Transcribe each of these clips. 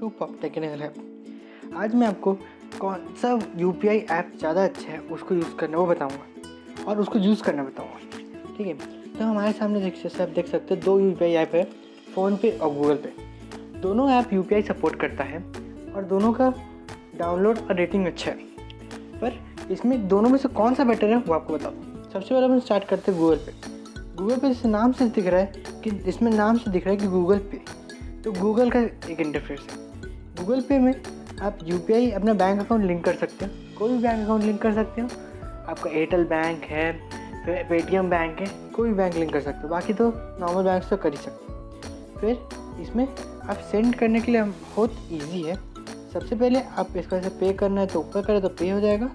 To pop technical app. आज मैं आपको कौन सा यूपीआई ऐप ज़्यादा अच्छा है उसको यूज़ करना वो बताऊंगा और उसको यूज़ करना बताऊंगा। ठीक है, तो हमारे सामने जैसे आप देख सकते हैं दो यूपीआई ऐप है, फ़ोनपे और गूगल पे। दोनों ऐप यूपीआई सपोर्ट करता है और दोनों का डाउनलोड और रेटिंग अच्छा है। पर इसमें दोनों में से कौन सा बेटर है वो आपको बताओ। सबसे पहले हम स्टार्ट करते हैं गूगल पे। गूगल पे जैसे नाम से दिख रहा है कि इसमें नाम से दिख रहा है कि गूगल पे, तो गूगल का एक इंटरफेस है। गूगल पे में आप यूपीआई अपना बैंक अकाउंट लिंक कर सकते हो, कोई भी बैंक अकाउंट लिंक कर सकते हो। आपका एयरटेल बैंक है, पेटीएम बैंक है, कोई भी बैंक लिंक कर सकते हो। बाकी तो नॉर्मल बैंक से कर ही सकते हो। फिर इसमें आप सेंड करने के लिए बहुत ईजी है। सबसे पहले आप इसको ऐसे पे करना है तो ऊपर करें तो पे हो जाएगा,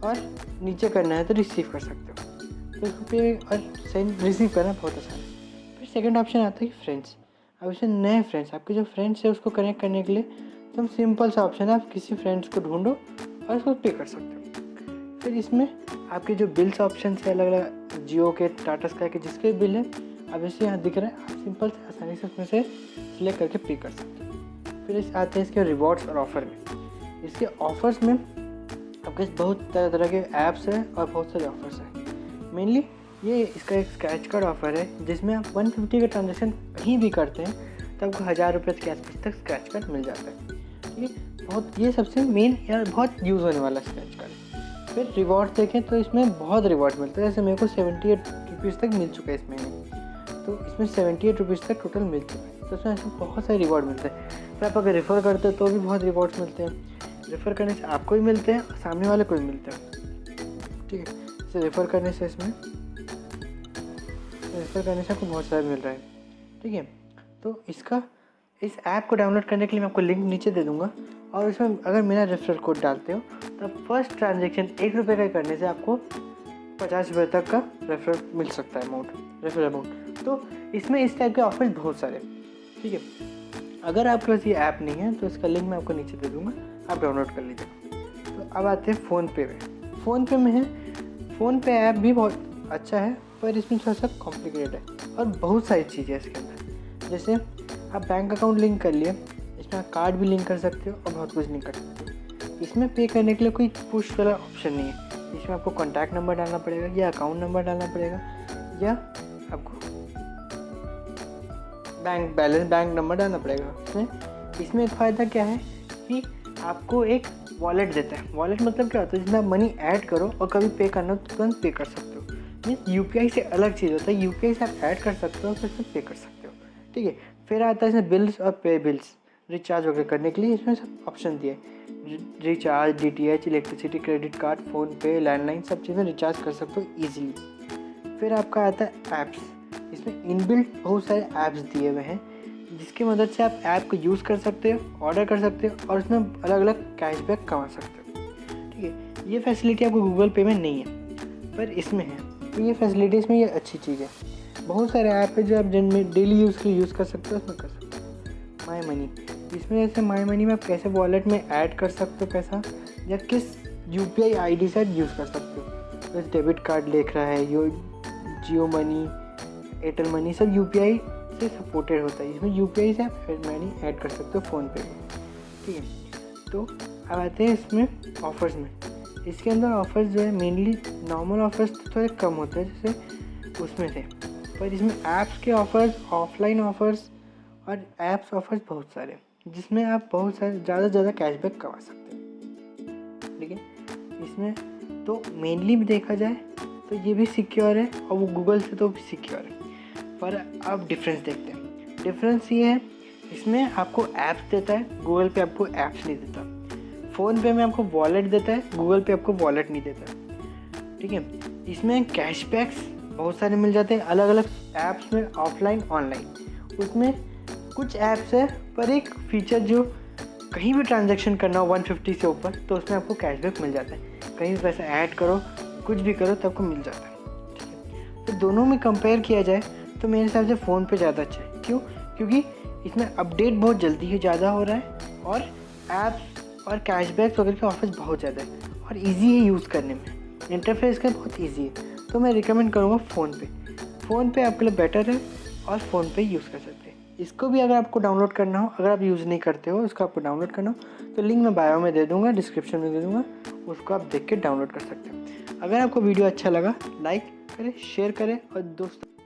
और नीचे करना है तो रिसीव कर सकते हो। तो इसको पे और सेंड रिसीव करना बहुत आसान है। फिर सेकंड ऑप्शन आता है फ्रेंड्स। अब इसमें नए फ्रेंड्स, आपके जो फ्रेंड्स है उसको कनेक्ट करने के लिए एकदम सिंपल सा ऑप्शन है, आप किसी फ्रेंड्स को ढूंढो और उसको पे कर सकते हो। फिर इसमें आपके जो बिल्स ऑप्शन है अलग अलग, जियो के, टाटा स्काई के, जिसके बिल है अब इसे यहाँ दिख रहा है, आप सिंपल से आसानी से उसमें से सिलेक्ट करके पे कर सकते हो। फिर इस आते हैं इसके रिवॉर्ड्स और ऑफ़र में। इसके ऑफ़र्स में आपके बहुत तरह तरह के ऐप्स हैं और बहुत सारे ऑफ़र्स हैं। मेनली ये इसका एक स्क्रैच कार्ड ऑफ़र है, जिसमें आप 150 का ट्रांजेक्शन कहीं भी करते हैं तो आपको 1000 रुपये के आसपास तक स्क्रैच कार्ड मिल जाता है। ठीक है, बहुत ये सबसे मेन यार बहुत यूज़ होने वाला स्क्रैच कार्ड। फिर रिवॉर्ड देखें तो इसमें बहुत रिवॉर्ड मिलता है। जैसे मेरे को 78 रुपीज़ तक मिल चुका है इस महीने, तो इसमें 78 रुपीज़ तक टोटल मिल चुका है। तो इसमें ऐसे बहुत सारे रिवॉर्ड मिलते हैं। फिर आप अगर रेफ़र करते हैं तो भी बहुत रिवॉर्ड्स मिलते हैं। रेफ़र करने से आपको भी मिलते हैं और सामने वाले को भी मिलते हैं। ठीक है, इसे रेफ़र करने से आपको बहुत सारा मिल रहा है। ठीक है, तो इस ऐप को डाउनलोड करने के लिए मैं आपको लिंक नीचे दे दूँगा, और इसमें अगर मेरा रेफरल कोड डालते हो तो फर्स्ट ट्रांजेक्शन 1 रुपये का करने से आपको 50 रुपये तक का रेफरल मिल सकता है रेफरल अमाउंट। तो इसमें इस टाइप के ऑफर्स बहुत सारे। ठीक है, अगर आपके पास ये ऐप नहीं है तो इसका लिंक मैं आपको नीचे दे दूँगा, आप डाउनलोड कर लीजिएगा। तो अब आते हैं फ़ोनपे में। फ़ोनपे ऐप भी बहुत अच्छा है, पर इसमें थोड़ा सा कॉम्प्लिकेटेड है और बहुत सारी चीज़ें हैं इसके अंदर। जैसे आप बैंक अकाउंट लिंक कर लिए, इसमें आप कार्ड भी लिंक कर सकते हो और बहुत कुछ लिंक कर सकते हो। इसमें पे करने के लिए कोई पुश वाला ऑप्शन नहीं है। इसमें आपको कॉन्टैक्ट नंबर डालना पड़ेगा या अकाउंट नंबर डालना पड़ेगा, या आपको बैंक नंबर डालना पड़ेगा। इसमें एक फ़ायदा क्या है कि आपको एक वॉलेट देता है। वॉलेट मतलब क्या होता है, जिसमें आप मनी ऐड करो और कभी पे करना हो तो तुरंत पे कर सकते हो। मीन्स यूपीआई से अलग चीज़ होता है, यूपीआई से आप ऐड कर सकते हो फिर इसमें पे कर सकते हो। ठीक है, फिर आता है इसमें बिल्स और पे बिल्स, रिचार्ज वगैरह करने के लिए इसमें सब ऑप्शन दिए। Recharge, DTH, electricity, credit card, phone पे, लैंडलाइन, सब चीज़ें रिचार्ज कर सकते हो ईजिली। फिर आपका आता है ऐप्स। इसमें इनबिल्ट बहुत सारे ऐप्स दिए हुए हैं, जिसकी मदद से आप ऐप को यूज़ कर सकते हो, ऑर्डर कर सकते हो और उसमें अलग अलग कैशबैक कमा सकते हो। ठीक है, ये फैसिलिटी आपको गूगल पे में नहीं है, पर इसमें है। तो ये फैसिलिटीज़ में ये अच्छी चीज़ है। बहुत सारे ऐप है जो आप जिनमें डेली यूज़ के लिए यूज़ कर सकते हो, उसमें कर सकते हो। माई मनी, इसमें जैसे माई मनी में आप कैसे वॉलेट में ऐड कर सकते हो पैसा, या किस यूपीआई आईडी से यूज़ कर सकते हो। जैसे डेबिट कार्ड लिख रहा है, जियो मनी, एयरटेल मनी, सब यूपीआई से सपोर्टेड होता है। इसमें यूपीआई से आप मनी ऐड कर सकते हो फ़ोनपे में। ठीक है, तो अब आते हैं इसमें ऑफ़र्स में। इसके अंदर ऑफ़र्स जो है मेनली नॉर्मल ऑफ़र्स तो थोड़े कम होते हैं जैसे उसमें से, पर इसमें ऐप्स के ऑफ़र्स, ऑफलाइन ऑफ़र्स और ऐप्स ऑफ़र्स बहुत सारे, जिसमें आप बहुत सारे ज़्यादा कैशबैक कमा सकते हैं। ठीक है, इसमें तो मेनली भी देखा जाए तो ये भी सिक्योर है और वो गूगल से तो भी सिक्योर है। पर अब डिफरेंस देखते हैं। डिफरेंस ये है, इसमें आपको ऐप्स देता है, गूगल पे आपको ऐप्स नहीं देता। फ़ोनपे में आपको वॉलेट देता है, गूगल पे आपको वॉलेट नहीं देता। ठीक है, इसमें कैशबैक्स बहुत सारे मिल जाते हैं अलग अलग ऐप्स में, ऑफलाइन ऑनलाइन। उसमें कुछ ऐप्स है पर एक फीचर जो कहीं भी ट्रांजैक्शन करना हो 150 से ऊपर तो उसमें आपको कैशबैक मिल जाता है। कहीं भी पैसा ऐड करो, कुछ भी करो तो आपको मिल जाता है। ठीक है, तो दोनों में कंपेयर किया जाए तो मेरे हिसाब से फ़ोनपे ज़्यादा अच्छा है। क्यों? क्योंकि इसमें अपडेट बहुत जल्दी ही ज़्यादा हो रहा है और ऐप्स और कैशबैक वगैरह के ऑफर्स बहुत ज़्यादा है और इजी है यूज़ करने में। इंटरफेस का बहुत इजी है, तो मैं रिकमेंड करूँगा फ़ोनपे। फ़ोनपे आपके लिए बेटर है और फ़ोनपे यूज़ कर सकते हैं। इसको भी अगर आपको डाउनलोड करना हो, अगर आप यूज़ नहीं करते हो, इसको आपको डाउनलोड करना हो तो लिंक मैं बायो में दे दूँगा, डिस्क्रिप्शन में दे दूँगा, उसको आप देख के डाउनलोड कर सकते हैं। अगर आपको वीडियो अच्छा लगा लाइक करें, शेयर करें और दोस्तों